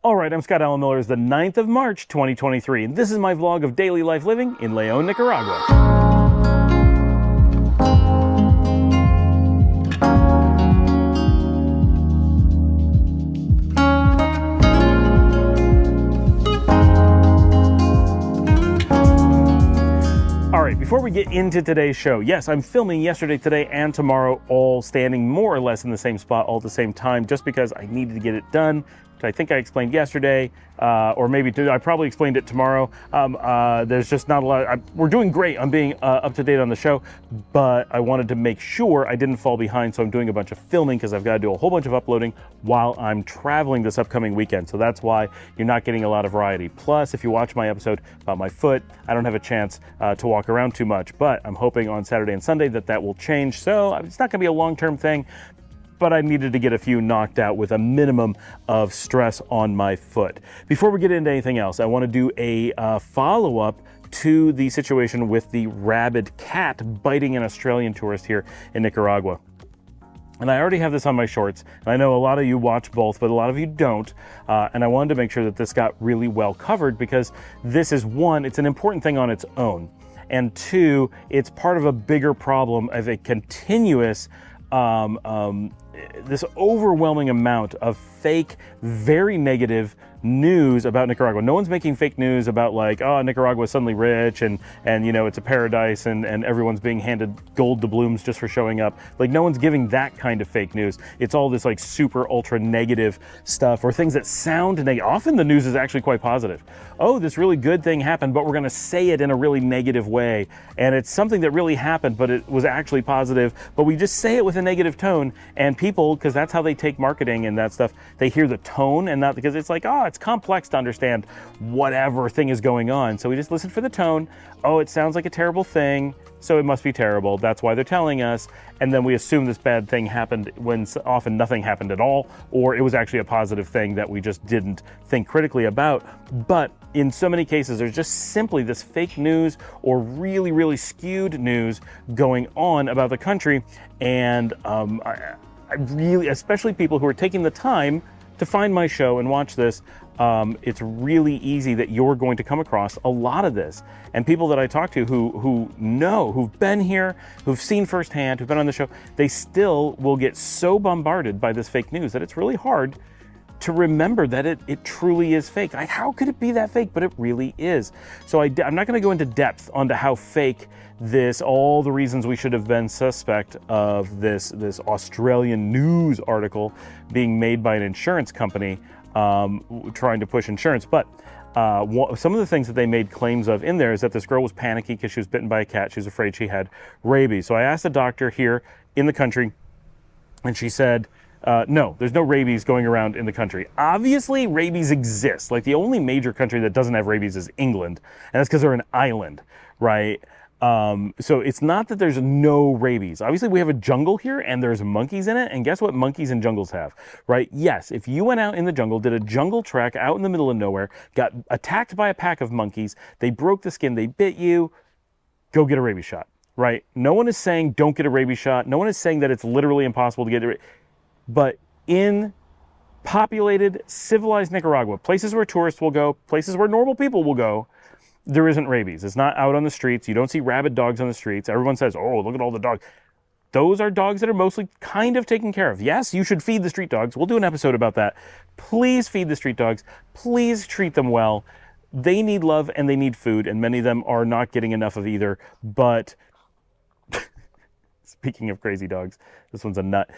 All right, I'm Scott Allen Miller. It's the 9th of March, 2023, and this is my vlog of daily life living in Leon, Nicaragua. All right, before we get into today's show, yes, I'm filming yesterday, today, and tomorrow, all standing more or less in the same spot all at the same time, just because I needed to get it done. I think I explained yesterday, or maybe I probably explained it tomorrow. There's just not a lot. We're doing great on being up to date on the show, but I wanted to make sure I didn't fall behind, so I'm doing a bunch of filming because I've got to do a whole bunch of uploading while I'm traveling this upcoming weekend. So that's why you're not getting a lot of variety. Plus, if you watch my episode about my foot, I don't have a chance to walk around too much, but I'm hoping on Saturday and Sunday that will change. So it's not going to be a long-term thing, but I needed to get a few knocked out with a minimum of stress on my foot. Before we get into anything else, I want to do a follow-up to the situation with the rabid cat biting an Australian tourist here in Nicaragua. And I already have this on my shorts, and I know a lot of you watch both, but a lot of you don't, and I wanted to make sure that this got really well covered because this is, one, it's an important thing on its own, and two, it's part of a bigger problem of a continuous this overwhelming amount of fake, very negative news about Nicaragua. No one's making fake news about like, oh, Nicaragua is suddenly rich and you know, it's a paradise and everyone's being handed gold doubloons just for showing up. Like, no one's giving that kind of fake news. It's all this like super ultra negative stuff or things that sound negative. Often the news is actually quite positive. Oh, this really good thing happened, but we're going to say it in a really negative way. And it's something that really happened, but it was actually positive, but we just say it with a negative tone, and people, because that's how they take marketing and that stuff, they hear the tone and not because it's like, oh, it's complex to understand whatever thing is going on. So we just listen for the tone. Oh, it sounds like a terrible thing, so it must be terrible. That's why they're telling us. And then we assume this bad thing happened when often nothing happened at all, or it was actually a positive thing that we just didn't think critically about. But in so many cases, there's just simply this fake news or really, really skewed news going on about the country. And I really, especially people who are taking the time to find my show and watch this, it's really easy that you're going to come across a lot of this. And people that I talk to who know, who've been here, who've seen firsthand, who've been on the show, they still will get so bombarded by this fake news that it's really hard to remember that it truly is fake. How could it be that fake? But it really is. So I'm not going to go into depth onto how fake this, all the reasons we should have been suspect of this Australian news article being made by an insurance company trying to push insurance. But some of the things that they made claims of in there is that this girl was panicky because she was bitten by a cat. She was afraid she had rabies. So I asked a doctor here in the country, and she said, no, there's no rabies going around in the country. Obviously, rabies exists. Like, the only major country that doesn't have rabies is England, and that's because they're an island, right? So it's not that there's no rabies. Obviously, we have a jungle here, and there's monkeys in it, and guess what monkeys in jungles have, right? Yes, if you went out in the jungle, did a jungle trek out in the middle of nowhere, got attacked by a pack of monkeys, they broke the skin, they bit you, go get a rabies shot, right? No one is saying don't get a rabies shot. No one is saying that it's literally impossible to get it. But in populated, civilized Nicaragua, places where tourists will go, places where normal people will go, there isn't rabies. It's not out on the streets. You don't see rabid dogs on the streets. Everyone says, oh, look at all the dogs. Those are dogs that are mostly kind of taken care of. Yes, you should feed the street dogs. We'll do an episode about that. Please feed the street dogs. Please treat them well. They need love and they need food, and many of them are not getting enough of either. But speaking of crazy dogs, this one's a nut.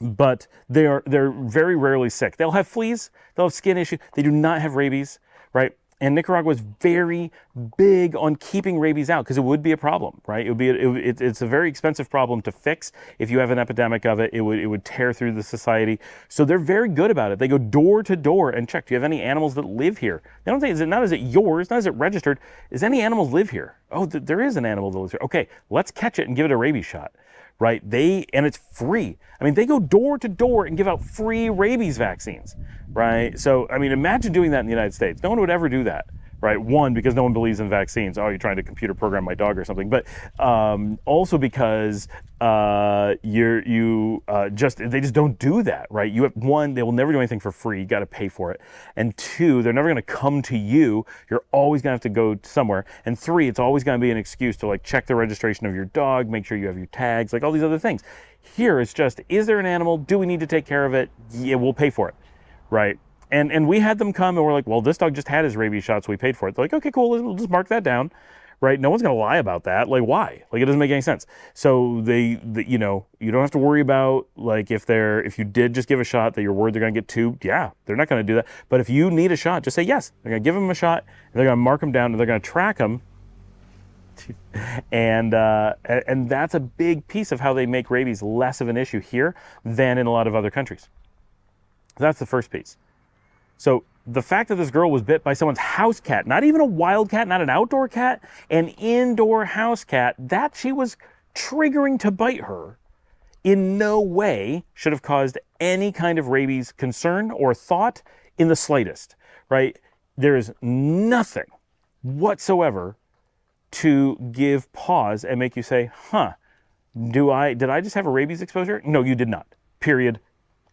But they're very rarely sick. They'll have fleas, they'll have skin issues. They do not have rabies, right? And Nicaragua is very big on keeping rabies out because it would be a problem, right? It's a very expensive problem to fix. If you have an epidemic of it, it would tear through the society. So they're very good about it. They go door to door and check. Do you have any animals that live here? They don't say, is it yours? Not is it registered? Is any animals live here? Oh, there is an animal that lives here. Okay, let's catch it and give it a rabies shot. Right? And it's free. I mean, they go door to door and give out free rabies vaccines, right? So, I mean, imagine doing that in the United States. No one would ever do that, right? One, because no one believes in vaccines. Oh, you're trying to computer program my dog or something. But also because they just don't do that, right? You have one, they will never do anything for free. You got to pay for it. And two, they're never going to come to you. You're always going to have to go somewhere. And three, it's always going to be an excuse to like check the registration of your dog, make sure you have your tags, like all these other things. Here, it's just, is there an animal? Do we need to take care of it? Yeah, we'll pay for it, right? And we had them come and we're like, well, this dog just had his rabies shot, so we paid for it. They're like, okay, cool, we'll just mark that down, right? No one's going to lie about that. Like, why? Like, it doesn't make any sense. So you know, you don't have to worry about like if you did just give a shot that you're worried they're going to get tubed. Yeah, they're not going to do that. But if you need a shot, just say yes. They're going to give them a shot. And they're going to mark them down and they're going to track them. And that's a big piece of how they make rabies less of an issue here than in a lot of other countries. That's the first piece. So the fact that this girl was bit by someone's house cat, not even a wild cat, not an outdoor cat, an indoor house cat, that she was triggering to bite her, in no way should have caused any kind of rabies concern or thought in the slightest, right? There is nothing whatsoever to give pause and make you say, did I just have a rabies exposure? No, you did not. Period.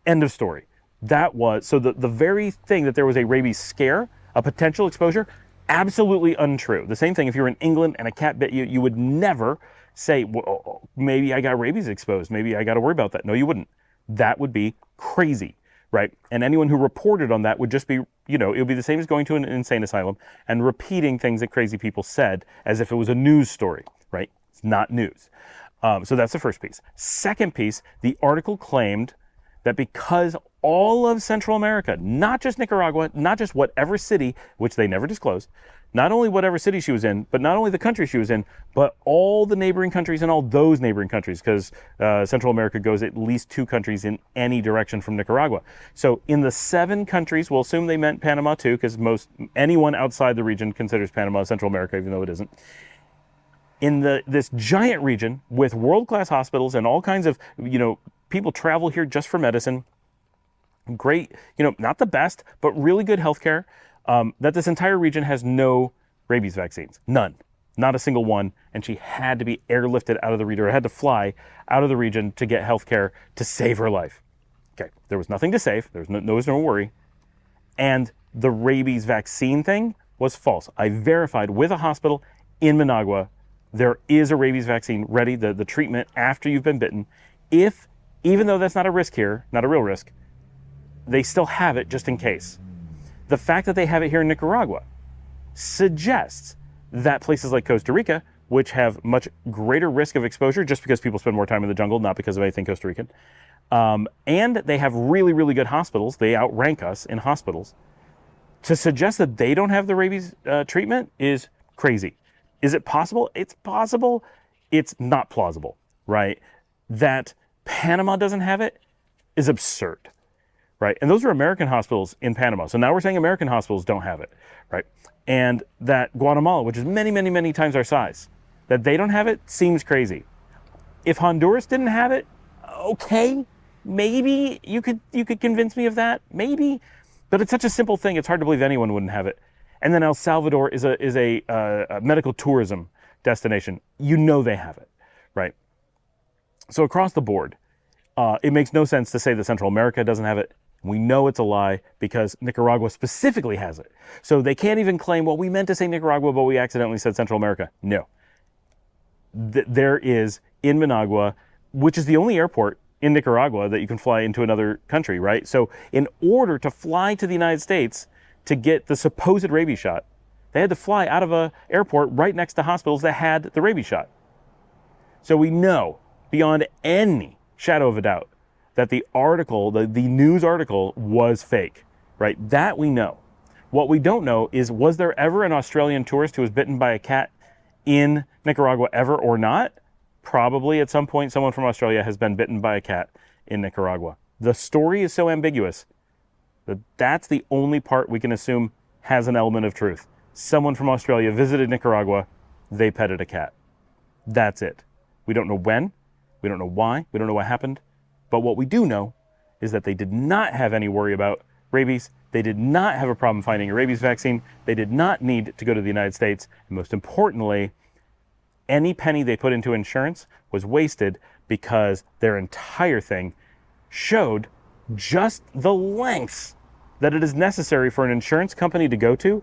End of story. That was, so the very thing that there was a rabies scare, a potential exposure, absolutely untrue. The same thing if you were in England and a cat bit you, you would never say, well, maybe I got rabies exposed, maybe I got to worry about that. No, you wouldn't. That would be crazy, right? And anyone who reported on that would just be, you know, it would be the same as going to an insane asylum and repeating things that crazy people said as if it was a news story, right? It's not news. So that's the first piece. Second piece, the article claimed that because all of Central America, not just Nicaragua, not just whatever city, which they never disclosed, not only whatever city she was in, but not only the country she was in, but all the neighboring countries and all those neighboring countries, because Central America goes at least 2 countries in any direction from Nicaragua. So in the 7 countries, we'll assume they meant Panama too, because anyone outside the region considers Panama Central America, even though it isn't. In this giant region with world-class hospitals and all kinds of, you know, people travel here just for medicine. Great, you know, not the best, but really good healthcare. That this entire region has no rabies vaccines. None. Not a single one. And she had to be airlifted out of the region, or had to fly out of the region to get healthcare to save her life. Okay, there was nothing to save. There was no worry. And the rabies vaccine thing was false. I verified with a hospital in Managua, there is a rabies vaccine ready, the treatment after you've been bitten. Even though that's not a risk here, not a real risk, they still have it just in case. The fact that they have it here in Nicaragua suggests that places like Costa Rica, which have much greater risk of exposure just because people spend more time in the jungle, not because of anything Costa Rican, and they have really, really good hospitals, they outrank us in hospitals, to suggest that they don't have the rabies treatment is crazy. Is it possible? It's possible. It's not plausible, right? That Panama doesn't have it is absurd, right? And those are American hospitals in Panama. So now we're saying American hospitals don't have it, right? And that Guatemala, which is many, many, many times our size, that they don't have it seems crazy. If Honduras didn't have it, okay, maybe you could convince me of that, maybe. But it's such a simple thing, it's hard to believe anyone wouldn't have it. And then El Salvador is a medical tourism destination. You know they have it, right? So across the board, it makes no sense to say that Central America doesn't have it. We know it's a lie because Nicaragua specifically has it. So they can't even claim, well, we meant to say Nicaragua, but we accidentally said Central America. No. There is in Managua, which is the only airport in Nicaragua that you can fly into another country, right? So in order to fly to the United States to get the supposed rabies shot, they had to fly out of an airport right next to hospitals that had the rabies shot. So we know beyond any shadow of a doubt that the article, the news article was fake, right? That we know. What we don't know is, was there ever an Australian tourist who was bitten by a cat in Nicaragua ever or not? Probably at some point someone from Australia has been bitten by a cat in Nicaragua. The story is so ambiguous that that's the only part we can assume has an element of truth. Someone from Australia visited Nicaragua, they petted a cat. That's it. We don't know when, we don't know why, we don't know what happened, but what we do know is that they did not have any worry about rabies. They did not have a problem finding a rabies vaccine. They did not need to go to the United States. And most importantly, any penny they put into insurance was wasted because their entire thing showed just the lengths that it is necessary for an insurance company to go to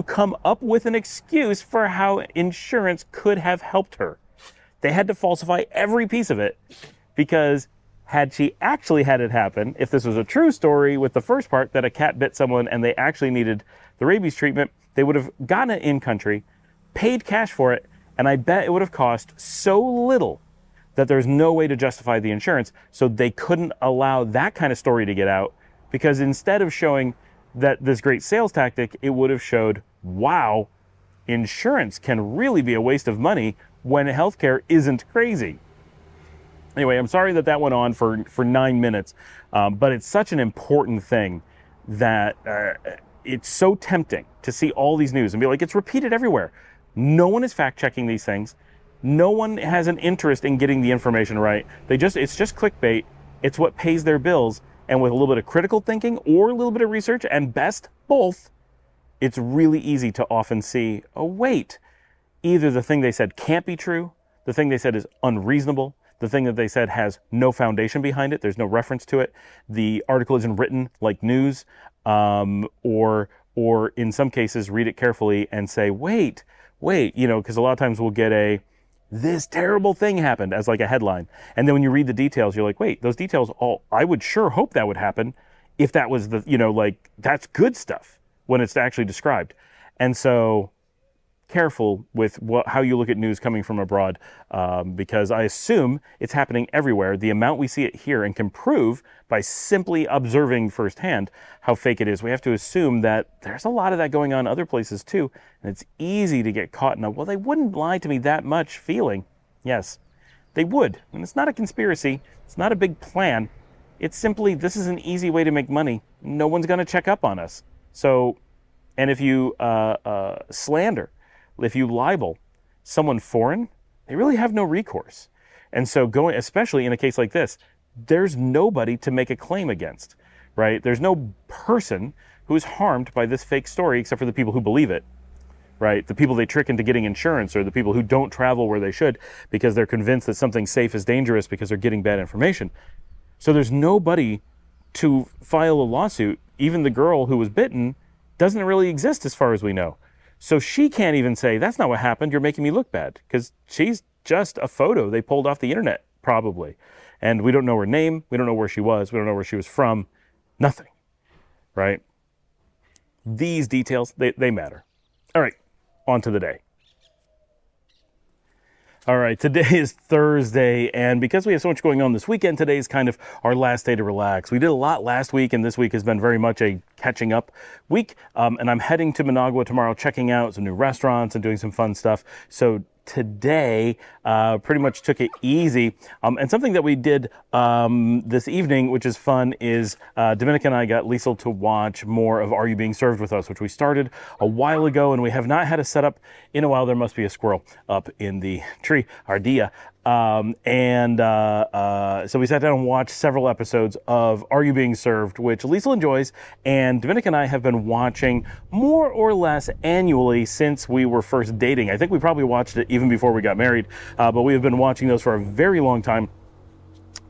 come up with an excuse for how insurance could have helped her. They had to falsify every piece of it because had she actually had it happen, if this was a true story with the first part that a cat bit someone and they actually needed the rabies treatment, they would have gotten it in country, paid cash for it, and I bet it would have cost so little that there's no way to justify the insurance. So they couldn't allow that kind of story to get out, because instead of showing that this great sales tactic, it would have showed, wow, insurance can really be a waste of money when healthcare isn't crazy. Anyway, I'm sorry that that went on for 9 minutes, but it's such an important thing that it's so tempting to see all these news and be like, it's repeated everywhere. No one is fact-checking these things. No one has an interest in getting the information right. It's just clickbait. It's what pays their bills. And with a little bit of critical thinking or a little bit of research, and best, both, it's really easy to often see, oh, wait, either the thing they said can't be true, the thing they said is unreasonable, the thing that they said has no foundation behind it, there's no reference to it, the article isn't written like news, or in some cases, read it carefully and say, wait, because a lot of times we'll get this terrible thing happened as like a headline. And then when you read the details, you're like, wait, those details, I would sure hope that would happen if that was that's good stuff when it's actually described. And so careful with how you look at news coming from abroad, because I assume it's happening everywhere. The amount we see it here and can prove by simply observing firsthand how fake it is, we have to assume that there's a lot of that going on other places too. And it's easy to get caught in well, they wouldn't lie to me that much feeling. Yes, they would. And it's not a conspiracy. It's not a big plan. It's simply, this is an easy way to make money. No one's going to check up on us. So, and if you slander, if you libel someone foreign, they really have no recourse. And so especially in a case like this, there's nobody to make a claim against, right? There's no person who is harmed by this fake story except for the people who believe it, right? The people they trick into getting insurance, or the people who don't travel where they should because they're convinced that something safe is dangerous because they're getting bad information. So there's nobody to file a lawsuit. Even the girl who was bitten doesn't really exist as far as we know. So she can't even say, that's not what happened, you're making me look bad, because she's just a photo they pulled off the internet, probably. And we don't know her name, we don't know where she was, we don't know where she was from, nothing, right? These details, they matter. All right, on to the day. All right, today is Thursday, and because we have so much going on this weekend, today is kind of our last day to relax. We did a lot last week, and this week has been very much a catching up week, and I'm heading to Managua tomorrow, checking out some new restaurants and doing some fun stuff. So today pretty much took it easy, and something that we did this evening, which is fun, is Dominica and I got Liesl to watch more of Are You Being Served With Us, which we started a while ago, and we have not had a setup in a while. There must be a squirrel up in the tree, Ardilla. So we sat down and watched several episodes of Are You Being Served, which Liesl enjoys, and Dominica and I have been watching more or less annually since we were first dating. I think we probably watched it even before we got married, but we have been watching those for a very long time.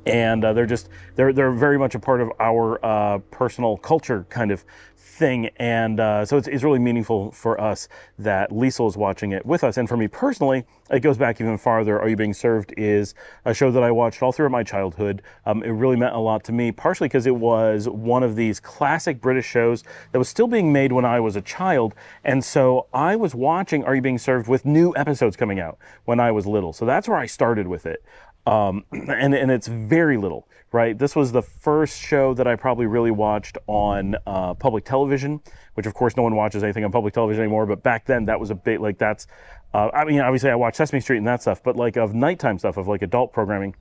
And they're very much a part of our personal culture kind of thing, and so it's really meaningful for us that Liesl is watching it with us. And for me personally, it goes back even farther. Are You Being Served is a show that I watched all throughout my childhood. It really meant a lot to me, partially because it was one of these classic British shows that was still being made when I was a child, and so I was watching Are You Being Served with new episodes coming out when I was little. So that's where I started with it. And it's very little, right? This was the first show that I probably really watched on public television, which of course no one watches anything on public television anymore, but back then that was a bit like that's, I mean, obviously I watched Sesame Street and that stuff, but like of nighttime stuff, of like adult programming,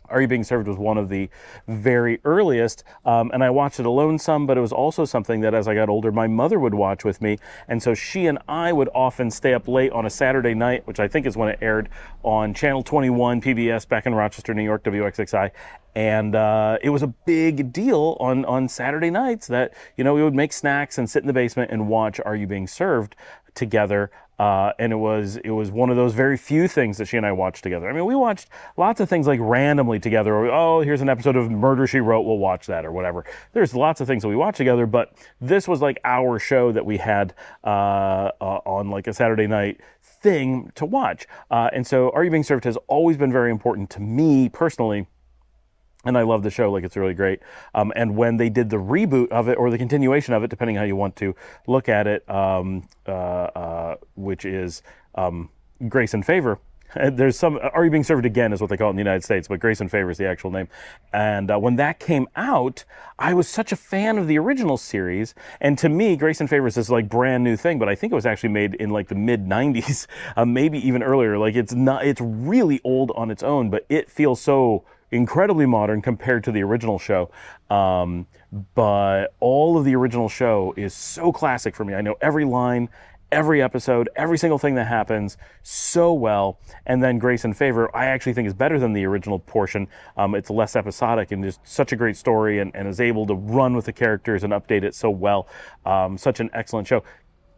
Are You Being Served was one of the very earliest, and I watched it alone some, but it was also something that as I got older, my mother would watch with me, and so she and I would often stay up late on a Saturday night, which I think is when it aired on Channel 21 PBS back in Rochester, New York, WXXI, and it was a big deal on Saturday nights that, we would make snacks and sit in the basement and watch Are You Being Served together. And it was one of those very few things that she and I watched together. I mean, we watched lots of things like randomly together. Or, oh, here's an episode of Murder, She Wrote, we'll watch that or whatever. There's lots of things that we watch together, but this was like our show that we had on like a Saturday night thing to watch. And so Are You Being Served has always been very important to me personally. And I love the show, like it's really great. And when they did the reboot of it, or the continuation of it, depending how you want to look at it, which is Grace and Favor. There's some, Are You Being Served Again is what they call it in the United States, but Grace and Favor is the actual name. And when that came out, I was such a fan of the original series. And to me, Grace and Favor is this like brand new thing, but I think it was actually made in like the mid 90s, maybe even earlier. Like it's really old on its own, but it feels so incredibly modern compared to the original show. But all of the original show is so classic for me. I know every line, every episode, every single thing that happens so well. And then Grace and Favor, I actually think is better than the original portion. It's less episodic and just such a great story, and is able to run with the characters and update it so well. Such an excellent show.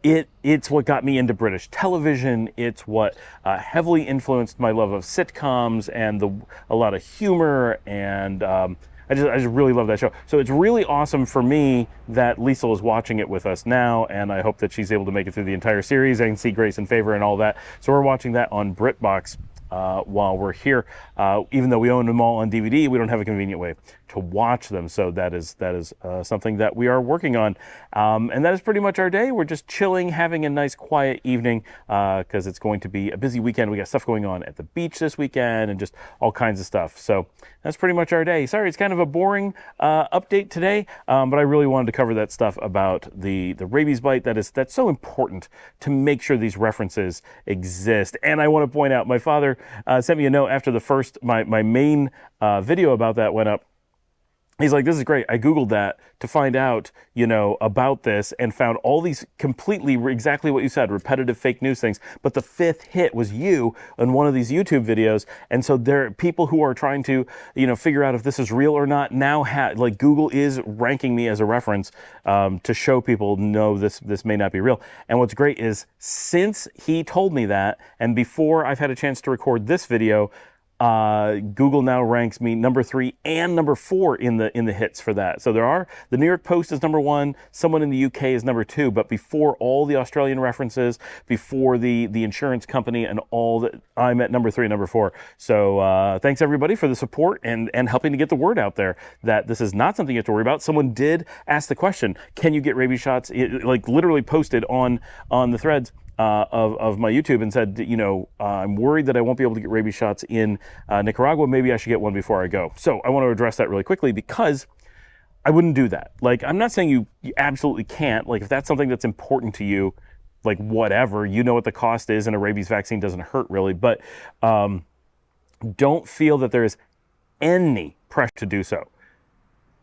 It's what got me into British television. It's what heavily influenced my love of sitcoms and a lot of humor, and I just really love that show. So it's really awesome for me that Liesl is watching it with us now, and I hope that she's able to make it through the entire series and see Grace and Favor and all that. So we're watching that on BritBox while we're here. Even though we own them all on DVD, we don't have a convenient way to watch them. So that is something that we are working on. And that is pretty much our day. We're just chilling, having a nice quiet evening, because it's going to be a busy weekend. We got stuff going on at the beach this weekend and just all kinds of stuff. So that's pretty much our day. Sorry, it's kind of a boring update today, but I really wanted to cover that stuff about the rabies bite. That's so important to make sure these references exist. And I want to point out, my father sent me a note after my main video about that went up. He's like, this is great. I Googled that to find out, about this, and found all these completely exactly what you said, repetitive fake news things. But the fifth hit was you in one of these YouTube videos. And so there are people who are trying to, figure out if this is real or not. Now, Google is ranking me as a reference to show people, no, this may not be real. And what's great is, since he told me that, and before I've had a chance to record this video, Google now ranks me number 3 and number 4 in the hits for that. So the New York Post is number 1, someone in the UK is number 2, but before all the Australian references, before the insurance company and all that, I'm at number 3 and number 4. So thanks everybody for the support and helping to get the word out there that this is not something you have to worry about. Someone did ask the question, can you get rabies shots? It, literally posted on the threads of my YouTube and said, I'm worried that I won't be able to get rabies shots in Nicaragua. Maybe I should get one before I go. So I want to address that really quickly, because I wouldn't do that. I'm not saying you absolutely can't. If that's something that's important to you, whatever, what the cost is, and a rabies vaccine doesn't hurt really, but don't feel that there is any pressure to do so.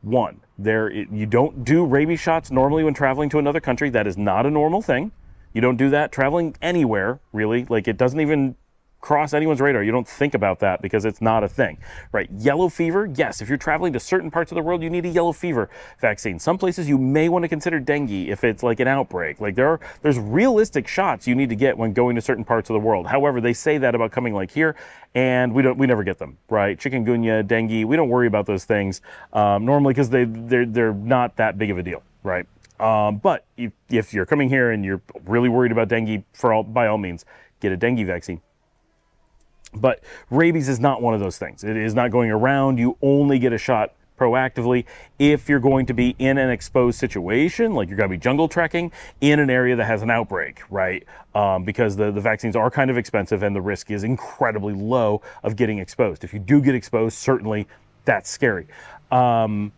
One, you don't do rabies shots normally when traveling to another country. That is not a normal thing. You don't do that traveling anywhere, really. It doesn't even cross anyone's radar. You don't think about that because it's not a thing, right? Yellow fever, yes, if you're traveling to certain parts of the world, you need a yellow fever vaccine. Some places you may want to consider dengue if it's an outbreak. There's realistic shots you need to get when going to certain parts of the world. However, they say that about coming here, and we never get them, right? Chikungunya, dengue, we don't worry about those things normally because they're not that big of a deal, right? But if you're coming here and you're really worried about dengue, by all means, get a dengue vaccine. But rabies is not one of those things. It is not going around. You only get a shot proactively if you're going to be in an exposed situation, you're going to be jungle trekking in an area that has an outbreak, right? Because the vaccines are kind of expensive and the risk is incredibly low of getting exposed. If you do get exposed, certainly that's scary. And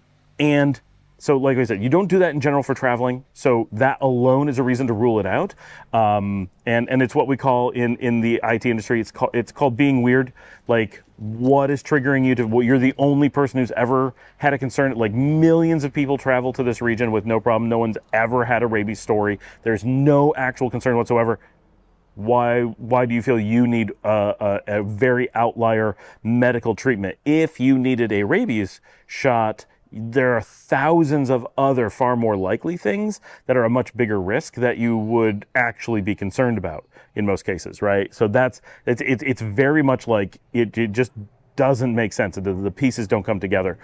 So like I said, you don't do that in general for traveling. So that alone is a reason to rule it out. And it's what we call in the IT industry, it's called being weird. Like, what is triggering you to, well, you're the only person who's ever had a concern. Like, millions of people travel to this region with no problem. No one's ever had a rabies story. There's no actual concern whatsoever. Why do you feel you need a very outlier medical treatment? If you needed a rabies shot, there are thousands of other far more likely things that are a much bigger risk that you would actually be concerned about in most cases, right? So it's very much like it just doesn't make sense. The pieces don't come together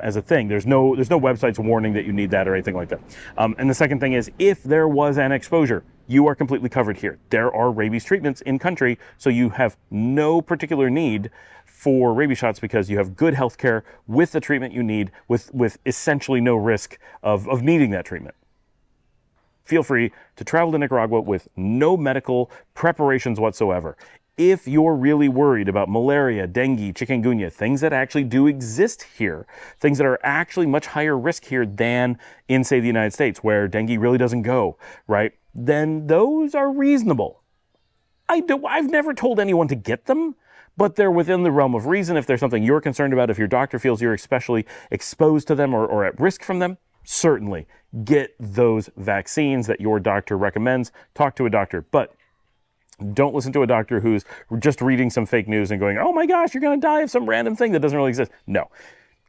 as a thing. There's no websites warning that you need that or anything like that. And the second thing is, if there was an exposure, you are completely covered here. There are rabies treatments in country, so you have no particular need for rabies shots because you have good health care with the treatment you need with essentially no risk of needing that treatment. Feel free to travel to Nicaragua with no medical preparations whatsoever. If you're really worried about malaria, dengue, chikungunya, things that actually do exist here, things that are actually much higher risk here than in, say, the United States, where dengue really doesn't go, right? Then those are reasonable. I've never told anyone to get them, but they're within the realm of reason. If there's something you're concerned about, if your doctor feels you're especially exposed to them or at risk from them, certainly get those vaccines that your doctor recommends. Talk to a doctor, but don't listen to a doctor who's just reading some fake news and going, oh my gosh, you're going to die of some random thing that doesn't really exist. No,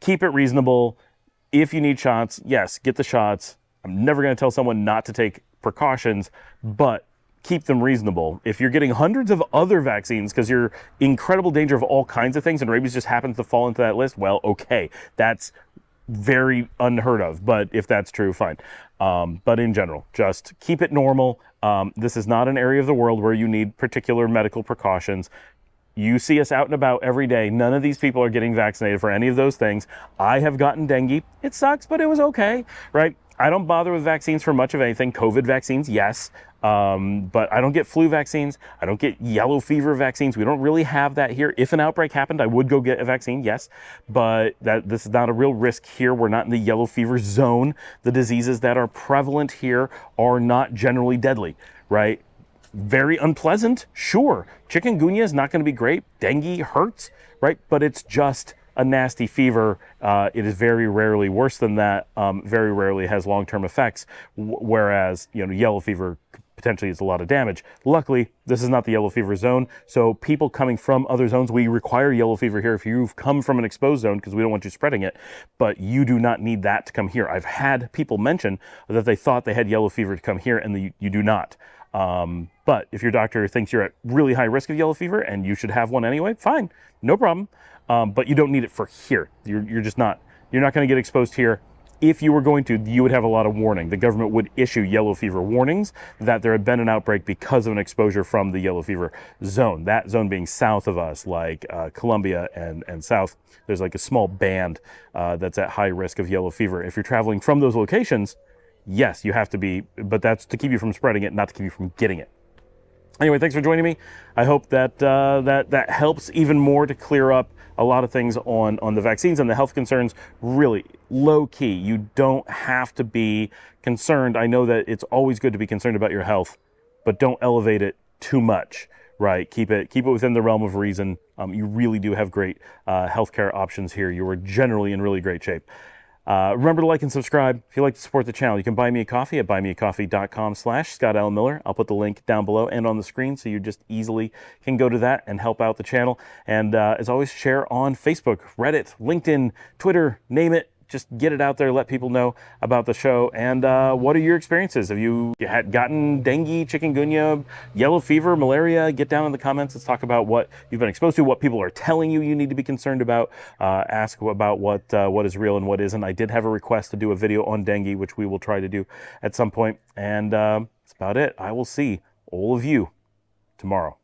keep it reasonable. If you need shots, yes, get the shots. I'm never going to tell someone not to take precautions, but keep them reasonable. If you're getting hundreds of other vaccines because you're in incredible danger of all kinds of things and rabies just happens to fall into that list, well, okay, that's very unheard of, but if that's true, fine. But in general, just keep it normal. This is not an area of the world where you need particular medical precautions. You see us out and about every day. None of these people are getting vaccinated for any of those things. I have gotten dengue. It sucks, but it was okay, right? I don't bother with vaccines for much of anything. COVID vaccines, yes. But I don't get flu vaccines. I don't get yellow fever vaccines. We don't really have that here. If an outbreak happened, I would go get a vaccine, yes. But this is not a real risk here. We're not in the yellow fever zone. The diseases that are prevalent here are not generally deadly, right? Very unpleasant, sure. Chikungunya is not going to be great. Dengue hurts, right? But it's just a nasty fever. It is very rarely worse than that. Very rarely has long-term effects. Whereas, yellow fever potentially is a lot of damage. Luckily, this is not the yellow fever zone. So people coming from other zones, we require yellow fever here if you've come from an exposed zone because we don't want you spreading it. But you do not need that to come here. I've had people mention that they thought they had yellow fever to come here, and you do not. But if your doctor thinks you're at really high risk of yellow fever and you should have one anyway, fine, no problem. But you don't need it for here. You're not going to get exposed here. If you were going to, you would have a lot of warning. The government would issue yellow fever warnings that there had been an outbreak because of an exposure from the yellow fever zone. That zone being south of us, like Colombia and south, there's like a small band that's at high risk of yellow fever. If you're traveling from those locations, yes, you have to be, but that's to keep you from spreading it, not to keep you from getting it. Anyway, thanks for joining me. I hope that that helps even more to clear up a lot of things on the vaccines and the health concerns. Really low key. You don't have to be concerned. I know that it's always good to be concerned about your health, but don't elevate it too much, right? Keep it within the realm of reason. You really do have great healthcare options here. You are generally in really great shape. Remember to like and subscribe. If you'd like to support the channel, you can buy me a coffee at buymeacoffee.com/ScottAllenMiller. I'll put the link down below and on the screen so you just easily can go to that and help out the channel. And as always, share on Facebook, Reddit, LinkedIn, Twitter, name it. Just get it out there, let people know about the show. And what are your experiences? Have you had gotten dengue, chikungunya, yellow fever, malaria? Get down in the comments. Let's talk about what you've been exposed to, what people are telling you need to be concerned about. Ask about what is real and what isn't. I did have a request to do a video on dengue, which we will try to do at some point. And that's about it. I will see all of you tomorrow.